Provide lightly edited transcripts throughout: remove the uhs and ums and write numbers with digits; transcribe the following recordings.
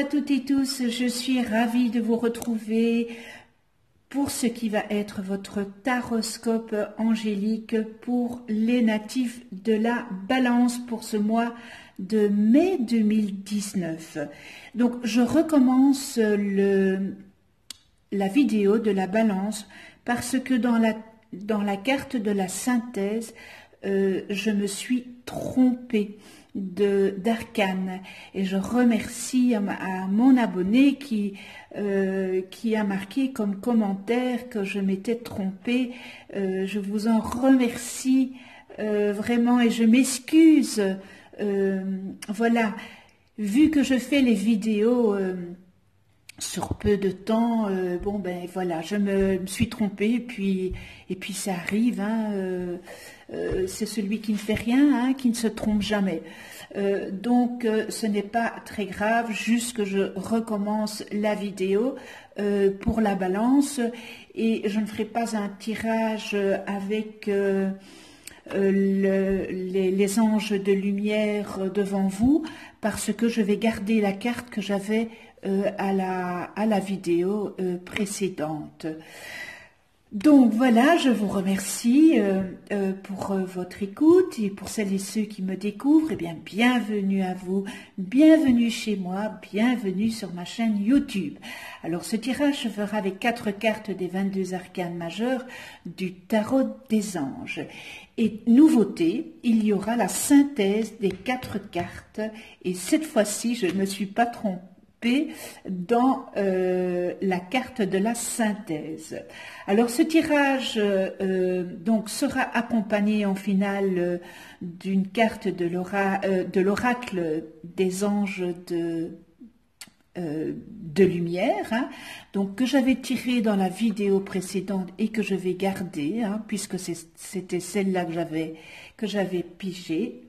toutes et tous, je suis ravie de vous retrouver pour ce qui va être votre taroscope angélique pour les natifs de la Balance pour ce mois de mai 2019. Donc je recommence la vidéo de la Balance parce que dans la carte de la synthèse, je me suis trompée d'arcane et je remercie à mon abonné qui a marqué comme commentaire que je m'étais trompée. Je vous en remercie vraiment et je m'excuse. Voilà, vu que je fais les vidéos sur peu de temps, bon ben voilà, je me suis trompée et puis ça arrive, hein, c'est celui qui ne fait rien, hein, qui ne se trompe jamais. Donc ce n'est pas très grave, juste que je recommence la vidéo pour la Balance et je ne ferai pas un tirage avec les anges de lumière devant vous parce que je vais garder la carte que j'avais à la vidéo précédente. Donc voilà, je vous remercie pour votre écoute et pour celles et ceux qui me découvrent, eh bien bienvenue à vous, bienvenue chez moi, bienvenue sur ma chaîne YouTube. Alors ce tirage se fera avec 4 cartes des 22 arcanes majeurs du tarot des anges. Et nouveauté, il y aura la synthèse des 4 cartes et cette fois-ci je ne me suis pas trompée dans la carte de la synthèse. Alors ce tirage donc sera accompagné en finale d'une carte de l'oracle des anges de lumière, hein, donc que j'avais tiré dans la vidéo précédente et que je vais garder, hein, puisque c'était celle-là que j'avais pigée.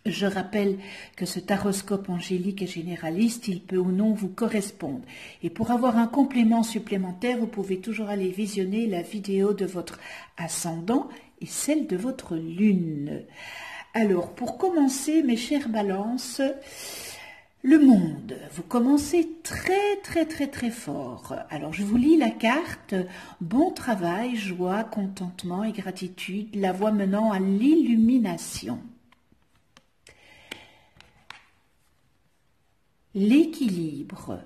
Je rappelle que ce taroscope angélique est généraliste, il peut ou non vous correspondre. Et pour avoir un complément supplémentaire, vous pouvez toujours aller visionner la vidéo de votre ascendant et celle de votre lune. Alors, pour commencer, mes chères balances, le monde, vous commencez très fort. Alors, je vous lis la carte. Bon travail, joie, contentement et gratitude, la voie menant à l'illumination. L'équilibre.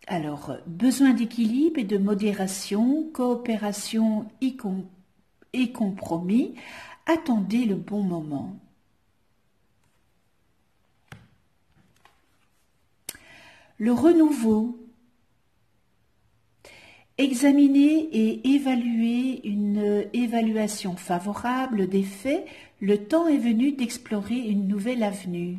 Alors, besoin d'équilibre et de modération, coopération et compromis. Attendez le bon moment. Le renouveau. Examiner et évaluer une évaluation favorable des faits. Le temps est venu d'explorer une nouvelle avenue.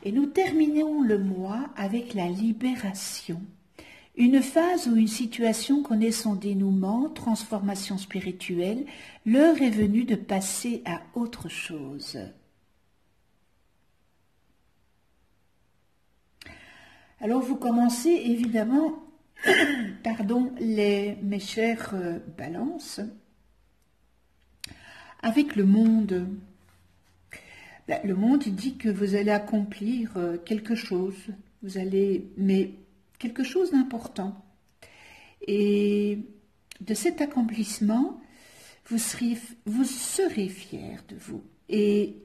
Et nous terminons le mois avec la libération. Une phase ou une situation connaît son dénouement, transformation spirituelle. L'heure est venue de passer à autre chose. Alors vous commencez évidemment, pardon, mes chères balances, avec le monde. Le monde dit que vous allez accomplir quelque chose, mais quelque chose d'important. Et de cet accomplissement, vous serez fiers de vous et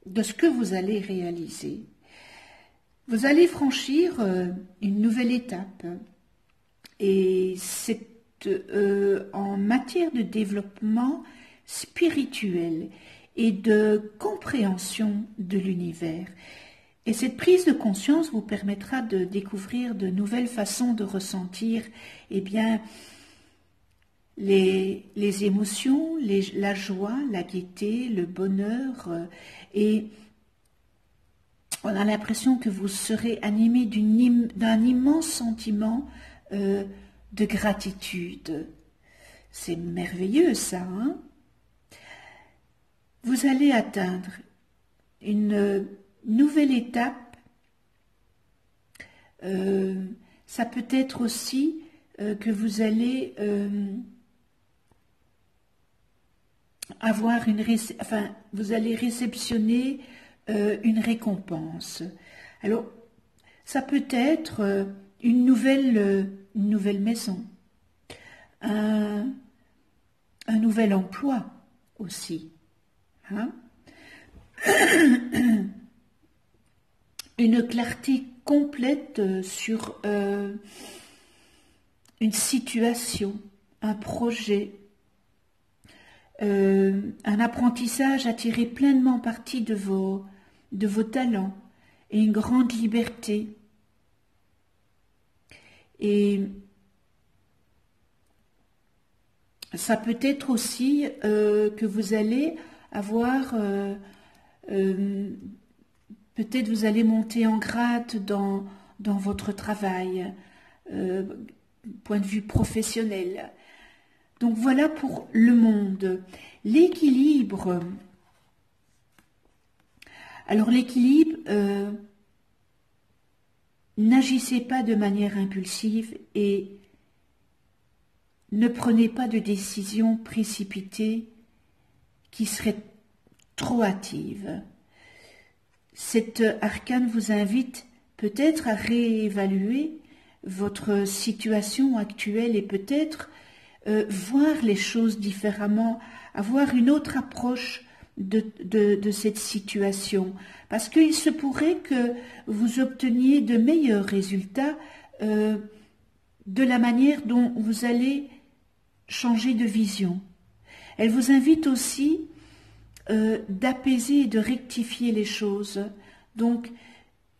de ce que vous allez réaliser. Vous allez franchir une nouvelle étape et c'est en matière de développement spirituel et de compréhension de l'univers. Et cette prise de conscience vous permettra de découvrir de nouvelles façons de ressentir eh bien, les émotions, la joie, la gaieté, le bonheur. Et on a l'impression que vous serez animé d'un immense sentiment de gratitude. C'est merveilleux ça, hein? Vous allez atteindre une nouvelle étape. Ça peut être aussi que vous allez avoir vous allez réceptionner une récompense. Alors, ça peut être une nouvelle maison, un nouvel emploi aussi, hein? Une clarté complète sur une situation, un projet, un apprentissage à tirer pleinement parti de vos talents et une grande liberté. Et ça peut être aussi que vous allez avoir, peut-être vous allez monter en grade dans votre travail, point de vue professionnel. Donc voilà pour le monde. L'équilibre. Alors l'équilibre, n'agissez pas de manière impulsive et ne prenez pas de décisions précipitées qui seraient trop hâtives. Cet arcane vous invite peut-être à réévaluer votre situation actuelle et peut-être voir les choses différemment, avoir une autre approche de cette situation, parce qu'il se pourrait que vous obteniez de meilleurs résultats de la manière dont vous allez changer de vision. Elle vous invite aussi d'apaiser et de rectifier les choses. Donc,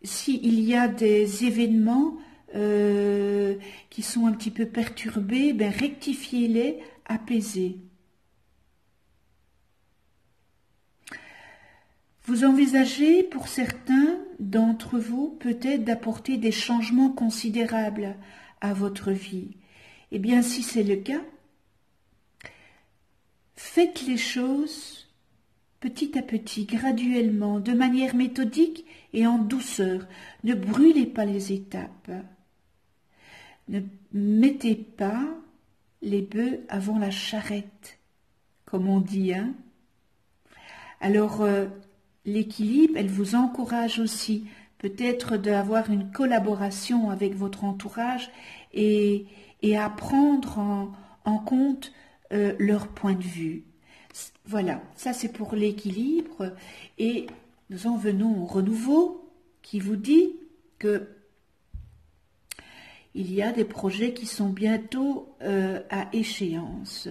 s'il y a des événements qui sont un petit peu perturbés, ben rectifiez-les, apaisez. Vous envisagez, pour certains d'entre vous, peut-être d'apporter des changements considérables à votre vie. Eh bien, si c'est le cas, faites les choses petit à petit, graduellement, de manière méthodique et en douceur. Ne brûlez pas les étapes. Ne mettez pas les bœufs avant la charrette, comme on dit, hein. Alors, l'équilibre, elle vous encourage aussi peut-être d'avoir une collaboration avec votre entourage et à prendre en compte leur point de vue. Voilà, ça c'est pour l'équilibre. Et nous en venons au renouveau qui vous dit que il y a des projets qui sont bientôt à échéance.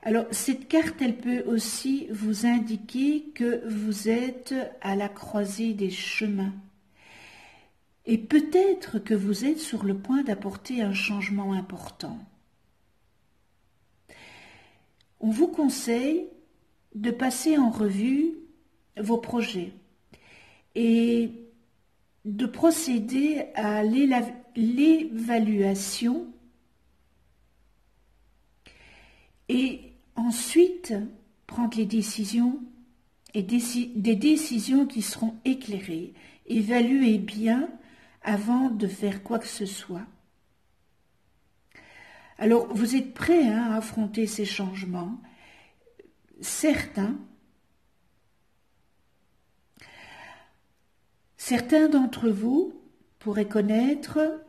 Alors, cette carte, elle peut aussi vous indiquer que vous êtes à la croisée des chemins. Et peut-être que vous êtes sur le point d'apporter un changement important. On vous conseille de passer en revue vos projets et de procéder à l'évaluation et ensuite prendre les décisions et des décisions qui seront éclairées. Évaluez bien avant de faire quoi que ce soit. Alors, vous êtes prêts à affronter ces changements. Certains d'entre vous pourraient connaître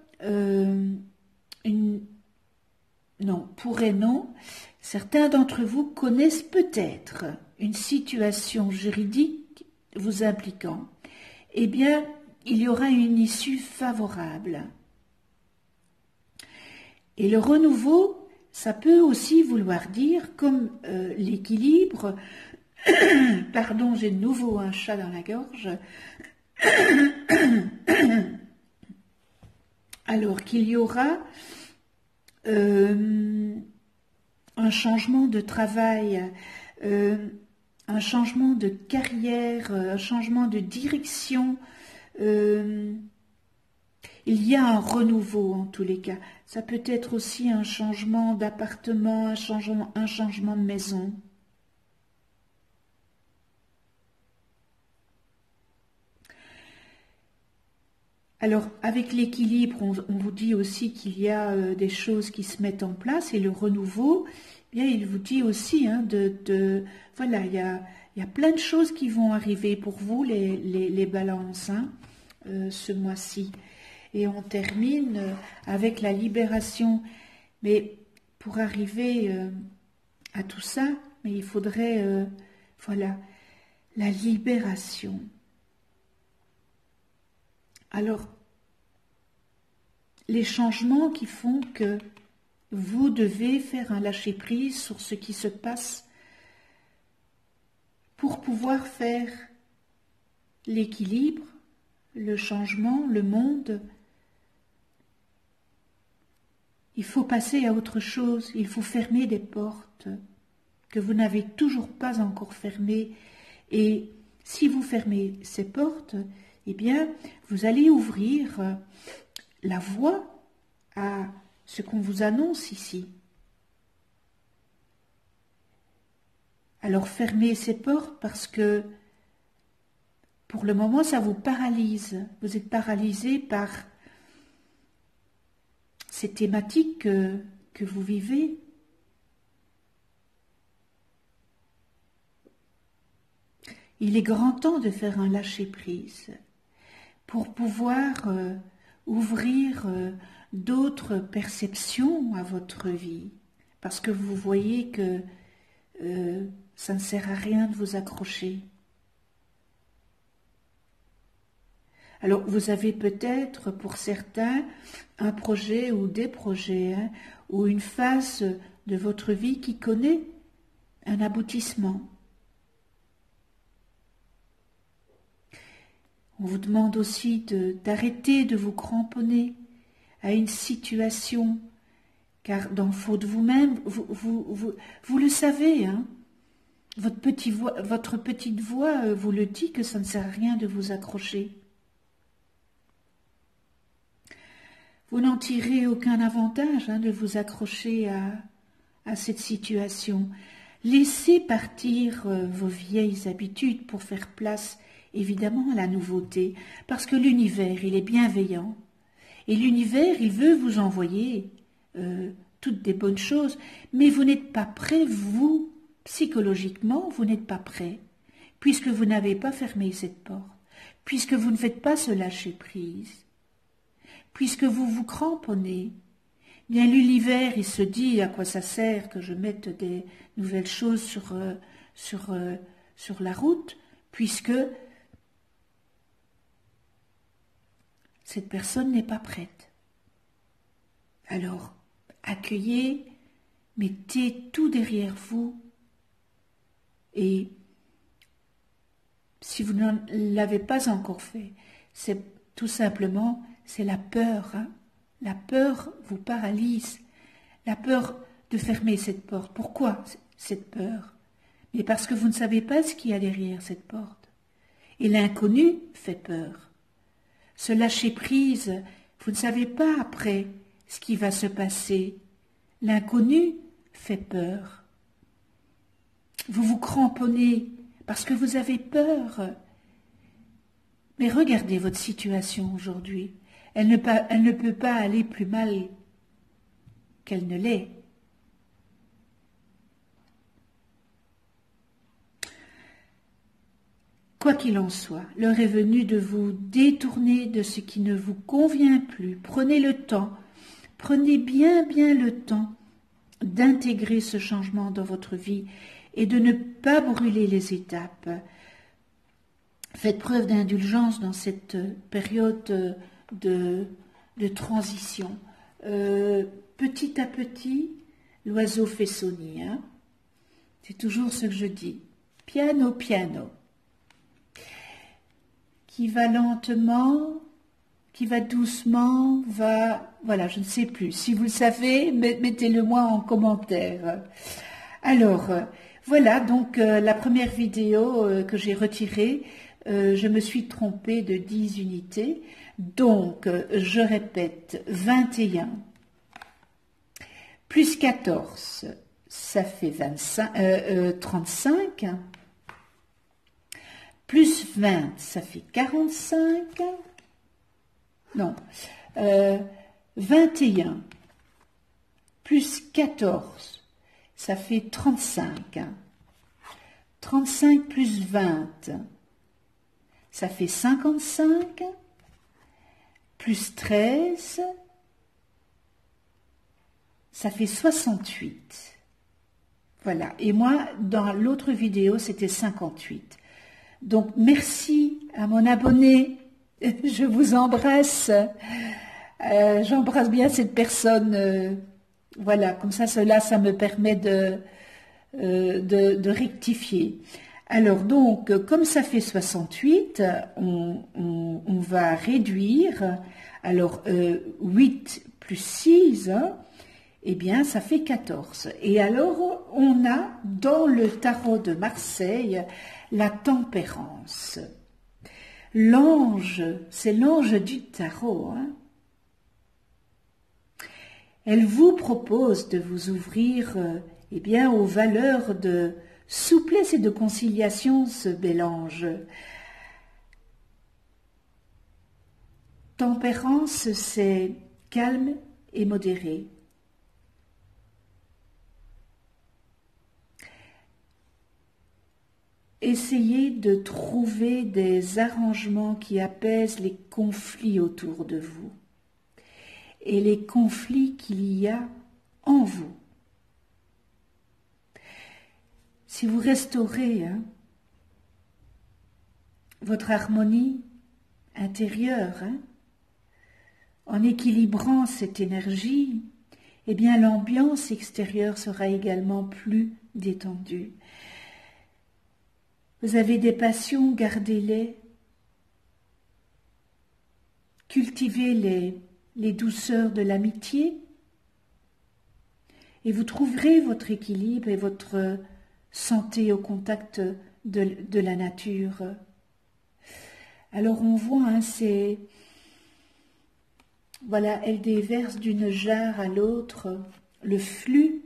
certains d'entre vous connaissent peut-être une situation juridique vous impliquant. Eh bien, il y aura une issue favorable. Et le renouveau, ça peut aussi vouloir dire, comme l'équilibre, pardon, j'ai de nouveau un chat dans la gorge, alors qu'il y aura un changement de travail, un changement de carrière, un changement de direction. Il y a un renouveau en tous les cas. Ça peut être aussi un changement d'appartement, un changement de maison. Alors, avec l'équilibre, on vous dit aussi qu'il y a des choses qui se mettent en place et le renouveau, eh bien, il vous dit aussi, hein, voilà, il Il y a plein de choses qui vont arriver pour vous, les balances, hein, ce mois-ci. Et on termine avec la libération. Mais pour arriver à tout ça, mais il faudrait, voilà, la libération. Alors, les changements qui font que vous devez faire un lâcher-prise sur ce qui se passe pour pouvoir faire l'équilibre, le changement, le monde. Il faut passer à autre chose, il faut fermer des portes que vous n'avez toujours pas encore fermées. Et si vous fermez ces portes, eh bien, vous allez ouvrir la voie à ce qu'on vous annonce ici. Alors fermez ces portes parce que pour le moment, ça vous paralyse. Vous êtes paralysé par ces thématiques que vous vivez. Il est grand temps de faire un lâcher-prise pour pouvoir ouvrir d'autres perceptions à votre vie, parce que vous voyez que ça ne sert à rien de vous accrocher. Alors, vous avez peut-être, pour certains, un projet ou des projets, hein, ou une phase de votre vie qui connaît un aboutissement. On vous demande aussi d'arrêter de vous cramponner à une situation, car dans le fond de vous-même, vous le savez, hein, votre petite voix vous le dit que ça ne sert à rien de vous accrocher. Vous n'en tirez aucun avantage de vous accrocher à cette situation. Laissez partir vos vieilles habitudes pour faire place évidemment à la nouveauté, parce que l'univers, il est bienveillant. Et l'univers, il veut vous envoyer toutes des bonnes choses, mais vous n'êtes pas prêt, vous, psychologiquement, vous n'êtes pas prêt, puisque vous n'avez pas fermé cette porte, puisque vous ne faites pas ce lâcher-prise, puisque vous vous cramponnez. Bien, l'univers, il se dit à quoi ça sert que je mette des nouvelles choses sur la route, puisque cette personne n'est pas prête. Alors, accueillez, mettez tout derrière vous, et si vous ne l'avez pas encore fait, c'est tout simplement, c'est la peur. Hein? La peur vous paralyse, la peur de fermer cette porte. Pourquoi cette peur? Mais parce que vous ne savez pas ce qu'il y a derrière cette porte. Et l'inconnu fait peur. Ce lâcher-prise, vous ne savez pas après ce qui va se passer. L'inconnu fait peur. Vous vous cramponnez parce que vous avez peur. Mais regardez votre situation aujourd'hui. Elle ne peut pas aller plus mal qu'elle ne l'est. Quoi qu'il en soit, l'heure est venue de vous détourner de ce qui ne vous convient plus. Prenez le temps, prenez bien le temps d'intégrer ce changement dans votre vie et de ne pas brûler les étapes. Faites preuve d'indulgence dans cette période de transition. Petit à petit, l'oiseau fait son nid. Hein. C'est toujours ce que je dis. Piano, piano. Qui va lentement, qui va doucement, voilà, je ne sais plus. Si vous le savez, mettez-le moi en commentaire. Alors, voilà donc la première vidéo que j'ai retirée. Je me suis trompée de 10 unités. Donc, je répète, 21 plus 14, ça fait 35. Plus 20, ça fait 45. Non, 21 plus 14, ça fait 35. 35 plus 20, ça fait 55, plus 13, ça fait 68. Voilà, et moi, dans l'autre vidéo, c'était 58. Donc, merci à mon abonné, je vous embrasse. J'embrasse bien cette personne, voilà, comme ça, cela, ça me permet de rectifier. Alors donc, comme ça fait 68, on va réduire, alors 8 plus 6, hein, eh bien ça fait 14. Et alors, on a dans le tarot de Marseille la tempérance. L'ange, c'est l'ange du tarot, hein. Elle vous propose de vous ouvrir eh bien, aux valeurs de souplesse et de conciliation, ce bel ange. Tempérance, c'est calme et modéré. Essayez de trouver des arrangements qui apaisent les conflits autour de vous et les conflits qu'il y a en vous. Si vous restaurez votre harmonie intérieure, en équilibrant cette énergie, eh bien l'ambiance extérieure sera également plus détendue. Vous avez des passions, gardez-les. Cultivez les douceurs de l'amitié et vous trouverez votre équilibre et votre santé au contact de la nature. Alors on voit, c'est... Voilà, elle déverse d'une jarre à l'autre le flux.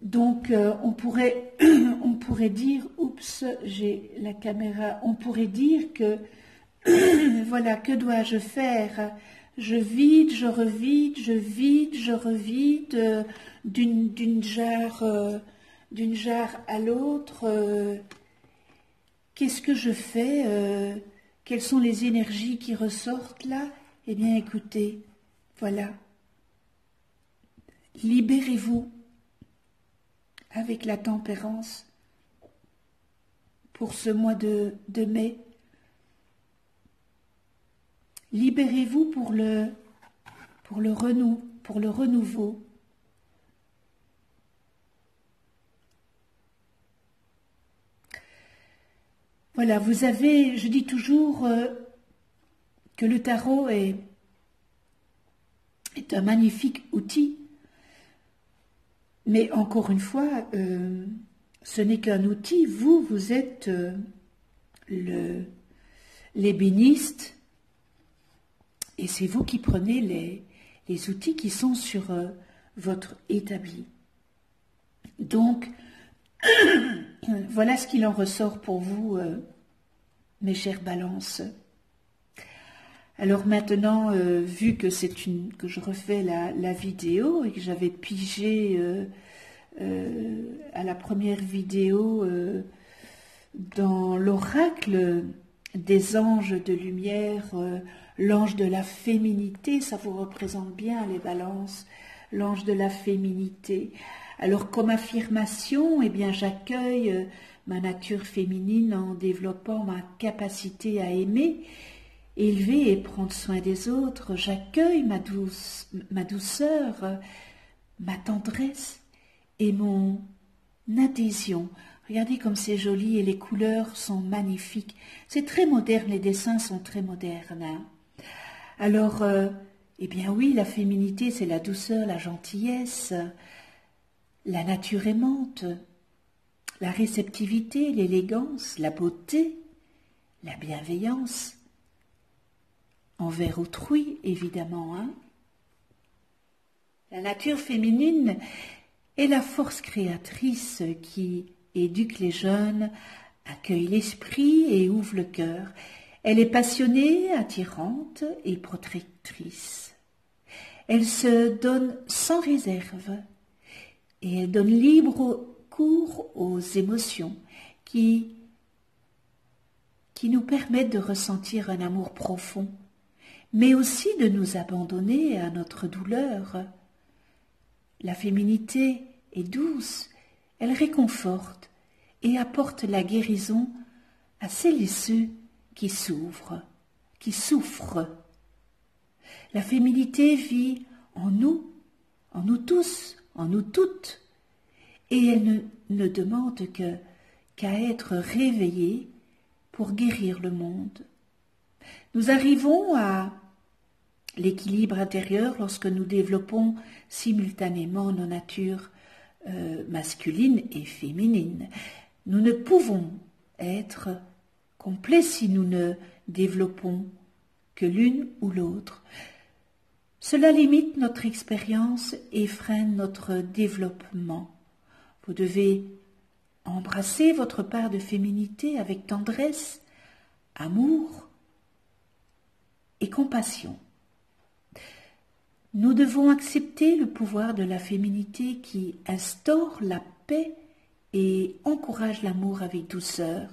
Donc on pourrait dire, oups, j'ai la caméra, on pourrait dire que, voilà, que dois-je faire? Je vide, je revide, je vide, je revide d'une jarre à l'autre. Qu'est-ce que je fais? Quelles sont les énergies qui ressortent là? Eh bien, écoutez, voilà. Libérez-vous avec la tempérance pour ce mois de mai. Libérez-vous pour le renouveau. Voilà, vous avez, je dis toujours que le tarot est un magnifique outil, mais encore une fois, ce n'est qu'un outil. Vous êtes l'ébéniste, et c'est vous qui prenez les outils qui sont sur votre établi. Donc, voilà ce qu'il en ressort pour vous, mes chères balances. Alors maintenant, vu que que je refais la vidéo et que j'avais pigé à la première vidéo dans l'oracle des anges de lumière, l'ange de la féminité, ça vous représente bien les balances, l'ange de la féminité. Alors comme affirmation, eh bien j'accueille ma nature féminine en développant ma capacité à aimer, élever et prendre soin des autres. J'accueille ma douceur, ma tendresse et mon adhésion. Regardez comme c'est joli et les couleurs sont magnifiques. C'est très moderne, les dessins sont très modernes. Alors, eh bien oui, la féminité, c'est la douceur, la gentillesse, la nature aimante, la réceptivité, l'élégance, la beauté, la bienveillance, envers autrui, évidemment. La nature féminine est la force créatrice qui éduque les jeunes, accueille l'esprit et ouvre le cœur. Elle est passionnée, attirante et protectrice. Elle se donne sans réserve et elle donne libre recours aux émotions qui nous permettent de ressentir un amour profond, mais aussi de nous abandonner à notre douleur. La féminité est douce, elle réconforte et apporte la guérison à celles et ceux qui souffrent. La féminité vit en nous tous, en nous toutes, et elle ne demande qu'à être réveillée pour guérir le monde. Nous arrivons à l'équilibre intérieur lorsque nous développons simultanément nos natures masculines et féminines. Nous ne pouvons être complets si nous ne développons que l'une ou l'autre. Cela limite notre expérience et freine notre développement. Vous devez embrasser votre part de féminité avec tendresse, amour et compassion. Nous devons accepter le pouvoir de la féminité qui instaure la paix et encourage l'amour avec douceur,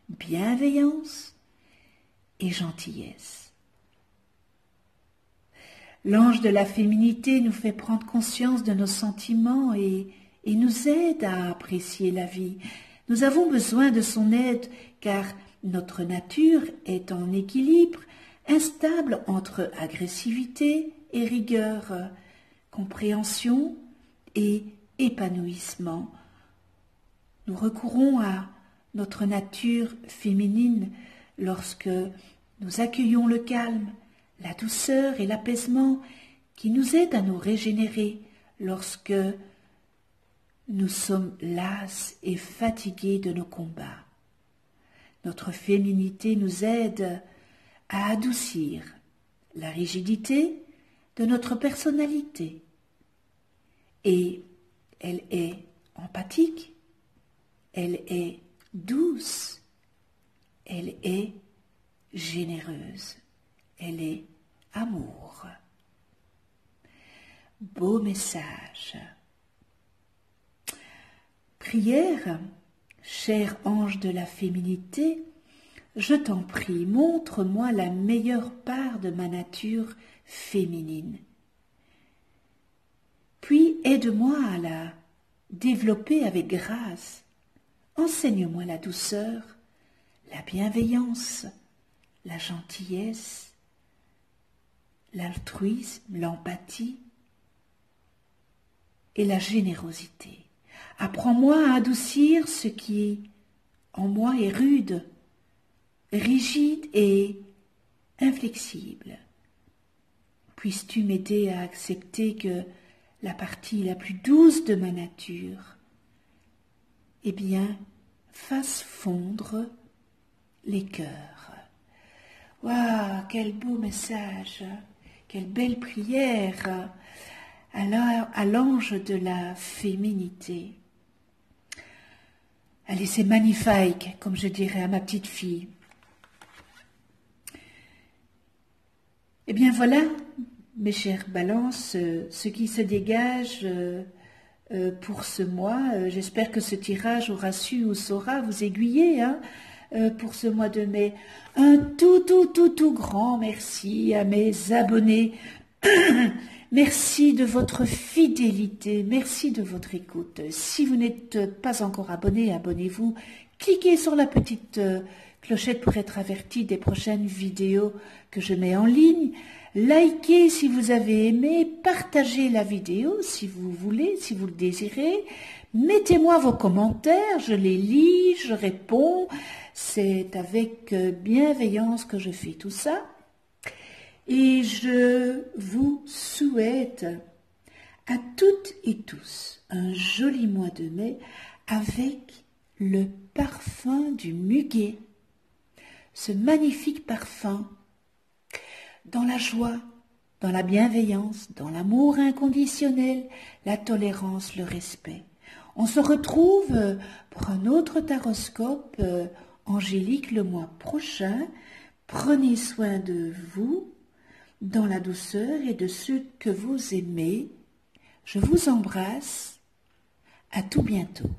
bienveillance et gentillesse. L'ange de la féminité nous fait prendre conscience de nos sentiments et nous aide à apprécier la vie. Nous avons besoin de son aide car notre nature est en équilibre, instable entre agressivité et rigueur, compréhension et épanouissement. Nous recourons à notre nature féminine lorsque nous accueillons le calme, la douceur et l'apaisement qui nous aident à nous régénérer lorsque nous sommes lasses et fatigués de nos combats. Notre féminité nous aide à adoucir la rigidité de notre personnalité et elle est empathique, elle est douce, elle est généreuse, elle est amour. Beau message. Prière, cher ange de la féminité, je t'en prie, montre-moi la meilleure part de ma nature féminine. Puis aide-moi à la développer avec grâce. Enseigne-moi la douceur, la bienveillance, la gentillesse, l'altruisme, l'empathie et la générosité. Apprends-moi à adoucir ce qui en moi est rude, rigide et inflexible. Puisses-tu m'aider à accepter que la partie la plus douce de ma nature, fasse fondre les cœurs. Waouh, quel beau message, quelle belle prière à l'ange de la féminité. Allez, c'est magnifique, comme je dirais à ma petite fille. Eh bien voilà, mes chères balances, ce qui se dégage pour ce mois. J'espère que ce tirage aura su ou saura vous aiguiller pour ce mois de mai. Un tout grand merci à mes abonnés. Merci de votre fidélité, merci de votre écoute. Si vous n'êtes pas encore abonné, abonnez-vous. Cliquez sur la petite clochette pour être averti des prochaines vidéos que je mets en ligne. Likez si vous avez aimé, partagez la vidéo si vous voulez, si vous le désirez. Mettez-moi vos commentaires, je les lis, je réponds. C'est avec bienveillance que je fais tout ça. Et je vous souhaite à toutes et tous un joli mois de mai avec le parfum du muguet. Ce magnifique parfum dans la joie, dans la bienveillance, dans l'amour inconditionnel, la tolérance, le respect. On se retrouve pour un autre taroscope angélique le mois prochain. Prenez soin de vous dans la douceur et de ceux que vous aimez. Je vous embrasse. À tout bientôt.